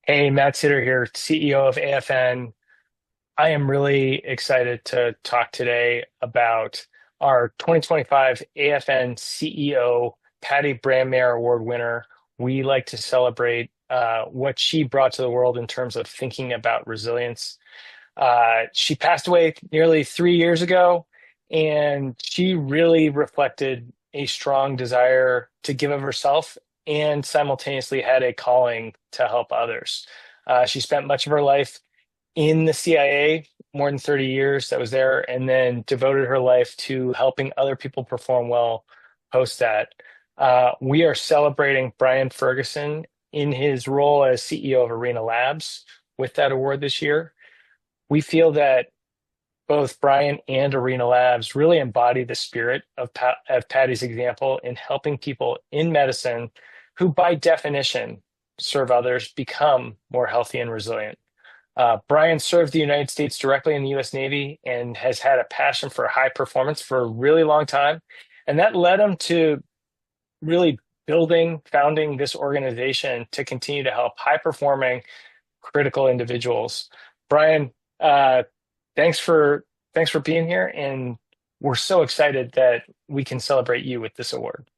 Hey, Matt Sitter here, CEO of AFN. I am really excited to talk today about our 2025 AFN CEO, Patty Brandmaier Award winner. We like to celebrate what she brought to the world in terms of thinking about resilience. She passed away nearly 3 years ago, and she really reflected a strong desire to give of herself and simultaneously had a calling to help others. She spent much of her life in the CIA, more than 30 years that was there, and then devoted her life to helping other people perform well post that. We are celebrating Brian Ferguson in his role as CEO of Arena Labs with that award this year. We feel that both Brian and Arena Labs really embody the spirit of Patty's example in helping people in medicine who, by definition, serve others become more healthy and resilient. Brian served the United States directly in the US Navy and has had a passion for high performance for a really long time. And that led him to really founding this organization to continue to help high performing critical individuals. Brian, thanks for thanks for being here, and we're so excited that we can celebrate you with this award.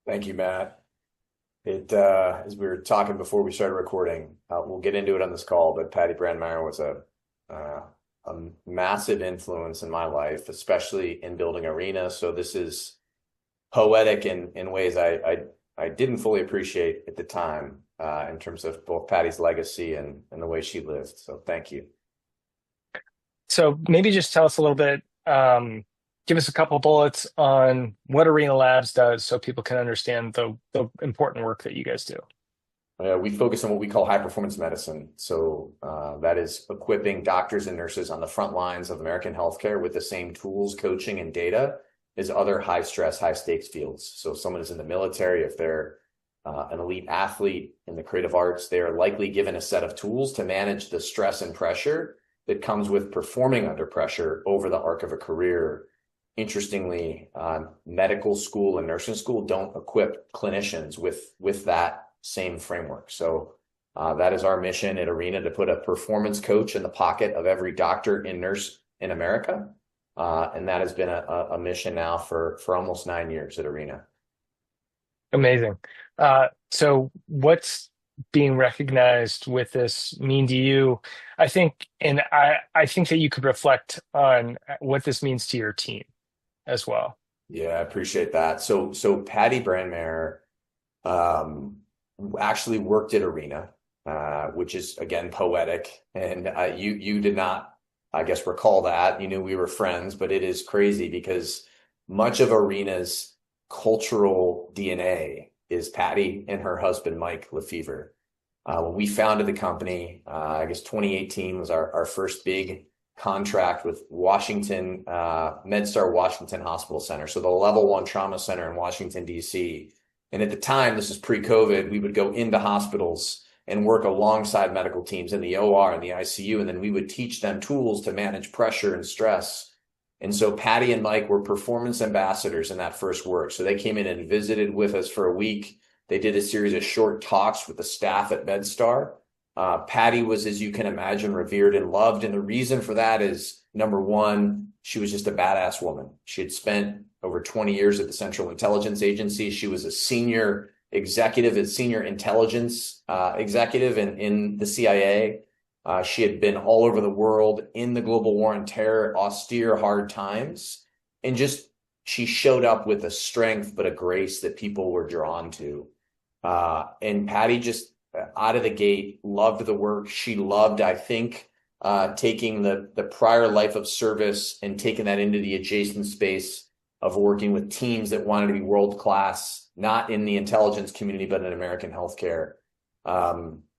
Thank you, Matt. As we were talking before we started recording, we'll get into it on this call, but Patty Brandmaier was uh, a massive influence in my life, especially in building Arena. So this is poetic in ways I didn't fully appreciate at the time, in terms of both Patty's legacy and the way she lived. So thank you. So maybe just tell us a little bit, give us a couple bullets on what Arena Labs does so people can understand the important work that you guys do. We focus on what we call high performance medicine. So that is equipping doctors and nurses on the front lines of American healthcare with the same tools, coaching, and data as other high stress, high stakes fields. So if someone is in the military, if they're an elite athlete in the creative arts, they are likely given a set of tools to manage the stress and pressure that comes with performing under pressure over the arc of a career. Interestingly, medical school and nursing school don't equip clinicians with that same framework. So that is our mission at Arena, to put a performance coach in the pocket of every doctor and nurse in America. And that has been a mission now for almost 9 years at Arena. Amazing. So what's being recognized with this mean to you? I think, and I think that you could reflect on what this means to your team as well. Yeah, I appreciate that. So Patty Brandmaier actually worked at Arena, which is again poetic. And you did not, I guess, recall that. You knew we were friends, but it is crazy because much of Arena's cultural DNA is Patty and her husband, Mike Lefevre. When we founded the company, I guess 2018 was our first big contract with Washington, MedStar Washington Hospital Center. So the level 1 trauma center in Washington, D.C. And at the time, this is pre-COVID, we would go into hospitals and work alongside medical teams in the OR and the ICU. And then we would teach them tools to manage pressure and stress. And so Patty and Mike were performance ambassadors in that first work. So they came in and visited with us for a week. They did a series of short talks with the staff at MedStar. Patty was, as you can imagine, revered and loved. And the reason for that is, number one, she was just a badass woman. She had spent over 20 years at the Central Intelligence Agency. She was a senior executive and senior intelligence executive in the CIA. She had been all over the world in the global war on terror, austere, hard times. And just, she showed up with a strength, but a grace that people were drawn to. And Patty just, out of the gate, loved the work. She loved, I think, taking the prior life of service and taking that into the adjacent space of working with teams that wanted to be world-class, not in the intelligence community, but in American healthcare.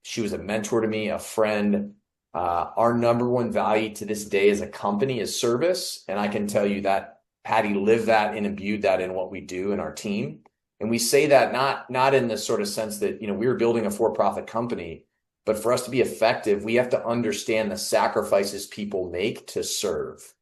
She was a mentor to me, a friend. Our number one value to this day as a company is service. And I can tell you that Patty lived that and imbued that in what we do in our team. And we say that not in the sort of sense that, we were building a for-profit company, but for us to be effective, we have to understand the sacrifices people make to serve.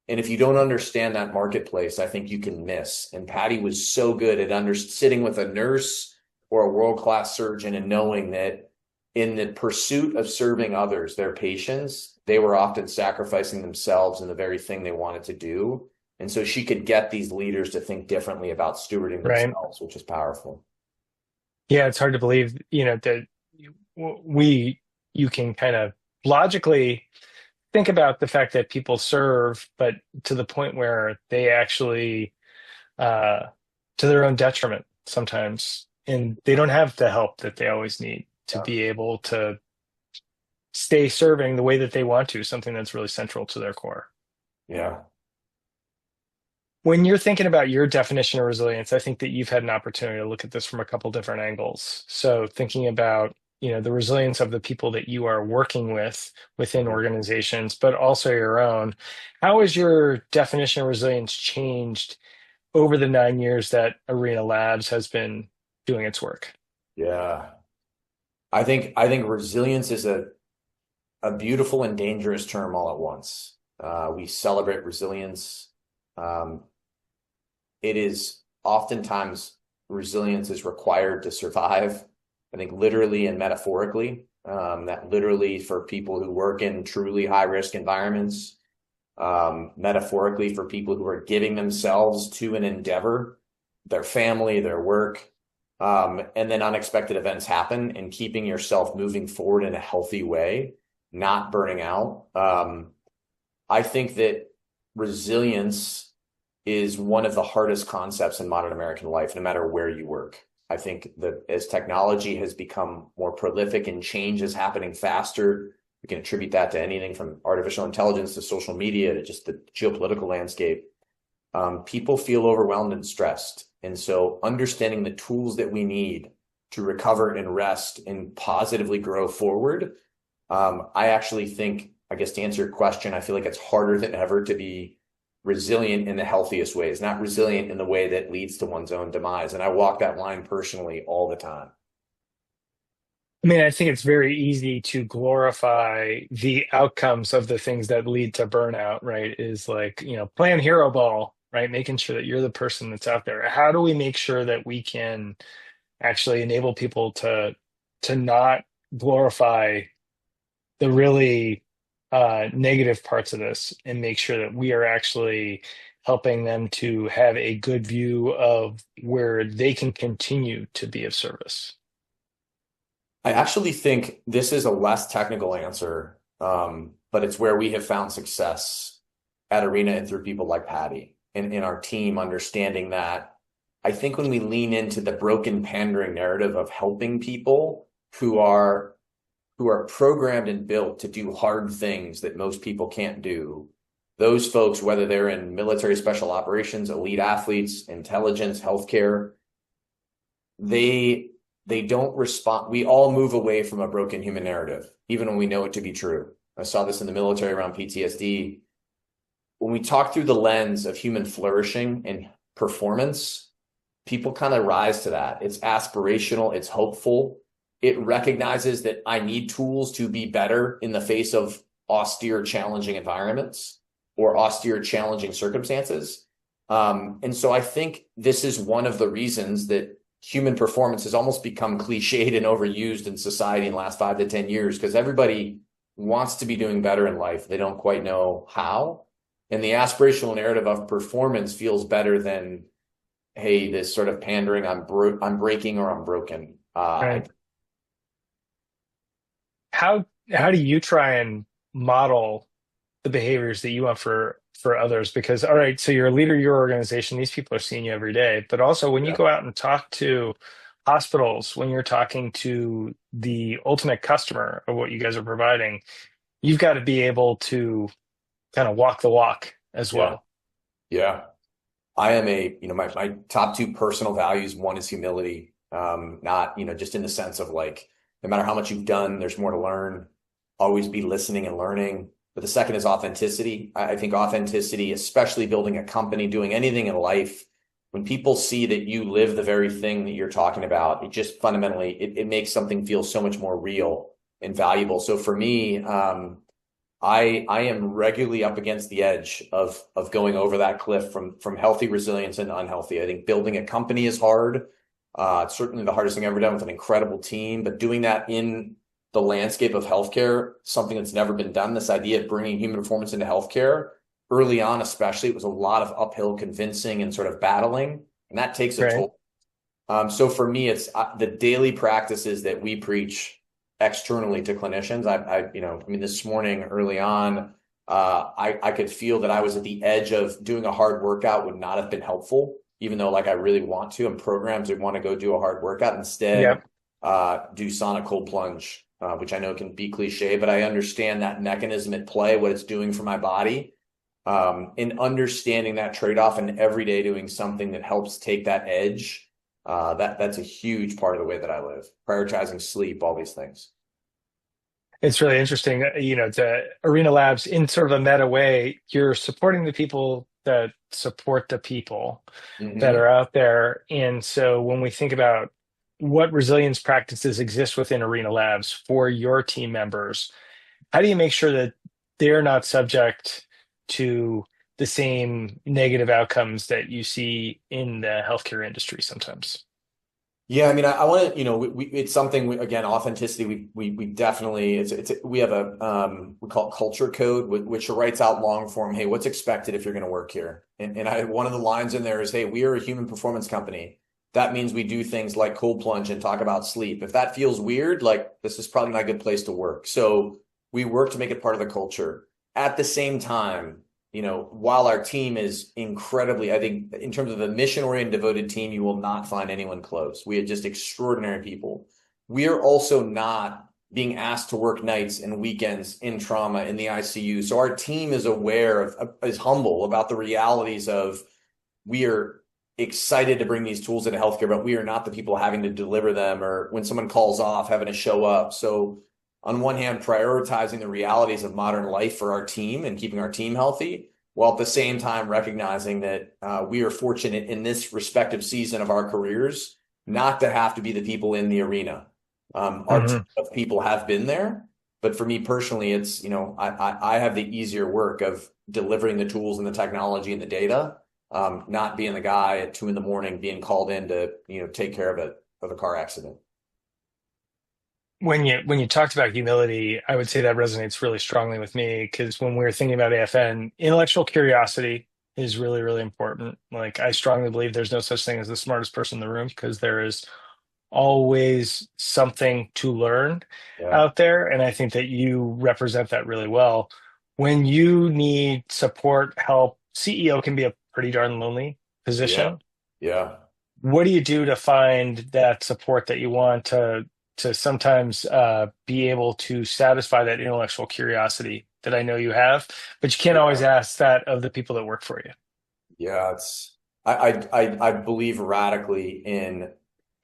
And if you don't understand that marketplace, I think you can miss. And Patty was so good at sitting with a nurse or a world-class surgeon and knowing that in the pursuit of serving others, their patients, they were often sacrificing themselves in the very thing they wanted to do. And so she could get these leaders to think differently about stewarding Right. themselves, which is powerful. Yeah, it's hard to believe, that we you can kind of logically think about the fact that people serve, but to the point where they actually uh to their own detriment sometimes, and they don't have the help that they always need to Yeah. be able to stay serving the way that they want to, something that's really central to their core. Yeah. When you're thinking about your definition of resilience, I think that you've had an opportunity to look at this from a couple different angles. So thinking about, the resilience of the people that you are working with within organizations, but also your own. How has your definition of resilience changed over the 9 years that Arena Labs has been doing its work? Yeah. I think resilience is a beautiful and dangerous term all at once. We celebrate resilience. Um, it is oftentimes resilience is required to survive. I think literally and metaphorically, that literally for people who work in truly high risk environments, metaphorically for people who are giving themselves to an endeavor, their family, their work, and then unexpected events happen, and keeping yourself moving forward in a healthy way, not burning out. I think that resilience is one of the hardest concepts in modern American life, no matter where you work. I think that as technology has become more prolific and change is happening faster, we can attribute that to anything from artificial intelligence to social media to just the geopolitical landscape. People feel overwhelmed and stressed. And so understanding the tools that we need to recover and rest and positively grow forward, I actually think, I guess to answer your question, I feel like it's harder than ever to be resilient in the healthiest ways, not resilient in the way that leads to one's own demise. And I walk that line personally all the time. I mean, I think it's very easy to glorify the outcomes of the things that lead to burnout, right? Is like, playing hero ball, right? Making sure that you're the person that's out there. How do we make sure that we can actually enable people to not glorify the really negative parts of this, and make sure that we are actually helping them to have a good view of where they can continue to be of service? I actually think this is a less technical answer, but it's where we have found success at Arena and through people like Patty and in our team, understanding that I think when we lean into the broken pandering narrative of helping people who are programmed and built to do hard things that most people can't do, those folks, whether they're in military special operations, elite athletes, intelligence, healthcare, they don't respond. We all move away from a broken human narrative, even when we know it to be true. I saw this in the military around PTSD. When we talk through the lens of human flourishing and performance, people kind of rise to that. It's aspirational, it's hopeful. It recognizes that I need tools to be better in the face of austere, challenging environments or austere, challenging circumstances. And so I think this is one of the reasons that human performance has almost become cliched and overused in society in the last 5 to 10 years, because everybody wants to be doing better in life. They don't quite know how. And the aspirational narrative of performance feels better than, hey, this sort of pandering, I'm breaking or I'm broken. Right. How do you try and model the behaviors that you want for others? Because, all right, so you're a leader of your organization, these people are seeing you every day, but also when you Yeah. go out and talk to hospitals, when you're talking to the ultimate customer of what you guys are providing, you've got to be able to kind of walk the walk as Yeah. well. Yeah. I am my top two personal values. One is humility. Not, just in the sense of like, no matter how much you've done, there's more to learn. Always be listening and learning. But the second is authenticity. I think authenticity, especially building a company, doing anything in life, when people see that you live the very thing that you're talking about, it just fundamentally, it makes something feel so much more real and valuable. So for me, I am regularly up against the edge of going over that cliff from healthy resilience and unhealthy. I think building a company is hard. It's certainly the hardest thing I've ever done with an incredible team, but doing that in the landscape of healthcare, something that's never been done. This idea of bringing human performance into healthcare early on, especially, it was a lot of uphill convincing and sort of battling, and that takes a Right. toll. So for me, it's the daily practices that we preach externally to clinicians. I mean, this morning early on, I could feel that I was at the edge of doing a hard workout would not have been helpful, even though like I really want to, and programs would want to go do a hard workout instead, Yep. do sauna cold plunge, which I know can be cliche, but I understand that mechanism at play, what it's doing for my body. In understanding that trade-off and every day doing something that helps take that edge, that's a huge part of the way that I live, prioritizing sleep, all these things. It's really interesting, to Arena Labs in sort of a meta way, you're supporting the people that support the people that Hmm. are out there. And so when we think about what resilience practices exist within Arena Labs for your team members, how do you make sure that they're not subject to the same negative outcomes that you see in the healthcare industry sometimes? Yeah, I mean, I want to, it's something again, authenticity. We definitely, we have we call it culture code, which writes out long form. Hey, what's expected if you're going to work here? And one of the lines in there is, hey, we are a human performance company. That means we do things like cold plunge and talk about sleep. If that feels weird, like this is probably not a good place to work. So we work to make it part of the culture. At the same time, while our team is incredibly, I think in terms of the mission-oriented devoted team, you will not find anyone close. We are just extraordinary people. We are also not being asked to work nights and weekends in trauma in the ICU. So our team is aware is humble about the realities of we are excited to bring these tools into healthcare, but we are not the people having to deliver them or when someone calls off, having to show up. So on one hand, prioritizing the realities of modern life for our team and keeping our team healthy, while at the same time recognizing that we are fortunate in this respective season of our careers not to have to be the people in the arena. Our team Hmm. of people have been there, but for me personally, it's, I have the easier work of delivering the tools and the technology and the data, not being the guy at 2 a.m. being called in to, take care of a car accident. When you talked about humility, I would say that resonates really strongly with me because when we were thinking about AFN, intellectual curiosity is really, really important. Like I strongly believe there's no such thing as the smartest person in the room because there is always something to learn Yeah. out there. And I think that you represent that really well. When you need support, help, CEO can be a pretty darn lonely Yeah. position. Yeah. What do you do to find that support that you want to sometimes be able to satisfy that intellectual curiosity that I know you have, but you can't always Yeah. ask that of the people that work for you. Yeah, I believe radically in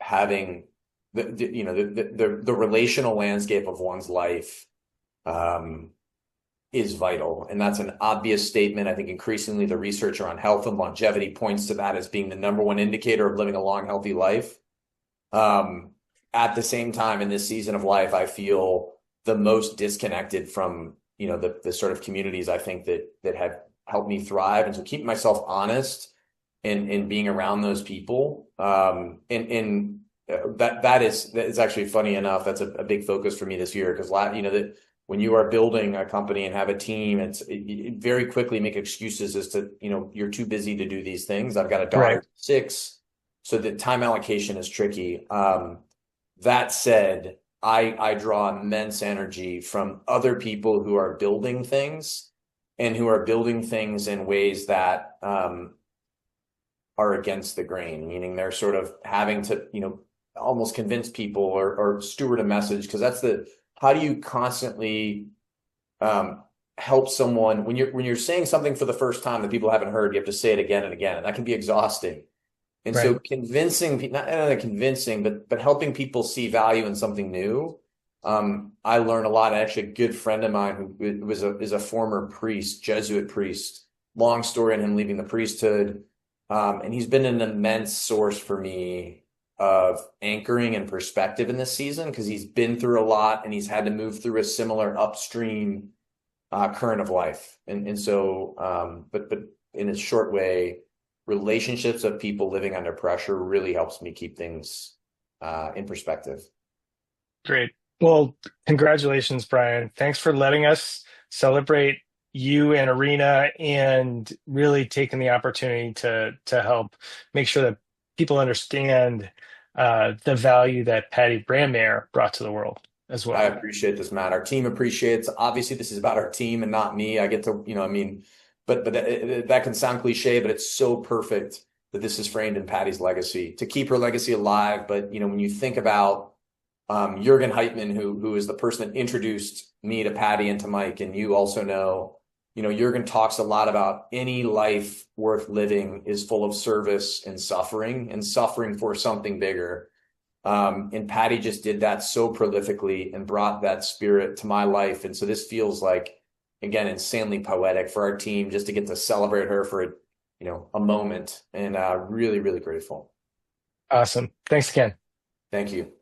having the relational landscape of one's life um, is vital, and that's an obvious statement. I think increasingly the research around health and longevity points to that as being the number one indicator of living a long, healthy life. Um, at the same time, in this season of life, I feel the most disconnected from the sort of communities I think that have helped me thrive, and so keeping myself honest and being around those people, that is actually funny enough. That's a big focus for me this year because that when you are building a company and have a team, it very quickly make excuses as to you're too busy to do these things. I've got a Right. daughter 6, so the time allocation is tricky. That said, I draw immense energy from other people who are building things and who are building things in ways that are against the grain, meaning they're sort of having to, almost convince people or steward a message. Because how do you constantly um, help someone when you're saying something for the first time that people haven't heard, you have to say it again and again, and that can be exhausting. And Right. so convincing people, not convincing, but helping people see value in something new. I learned a lot. Actually, a good friend of mine who is a former priest, Jesuit priest. Long story on him leaving the priesthood. And he's been an immense source for me of anchoring and perspective in this season because he's been through a lot and he's had to move through a similar upstream current of life. And so, but in a short way, relationships of people living under pressure really helps me keep things in perspective. Great. Well, congratulations, Brian. Thanks for letting us celebrate you and Arena and really taking the opportunity to help make sure that people understand the value that Patty Brandmaier brought to the world as I well. appreciate this, Matt. Our team appreciates. Obviously, this is about our team and not me. I get to, I mean, but that can sound cliche, but it's so perfect that this is framed in Patty's legacy to keep her legacy alive. But when you think about Jürgen Heitmann, who is the person that introduced me to Patty and to Mike, and you also know, Jürgen talks a lot about any life worth living is full of service and suffering for something bigger. And Patty just did that so prolifically and brought that spirit to my life. And so this feels like, again, insanely poetic for our team just to get to celebrate her for, a moment, and really, really grateful. Awesome. Thanks again. Thank you.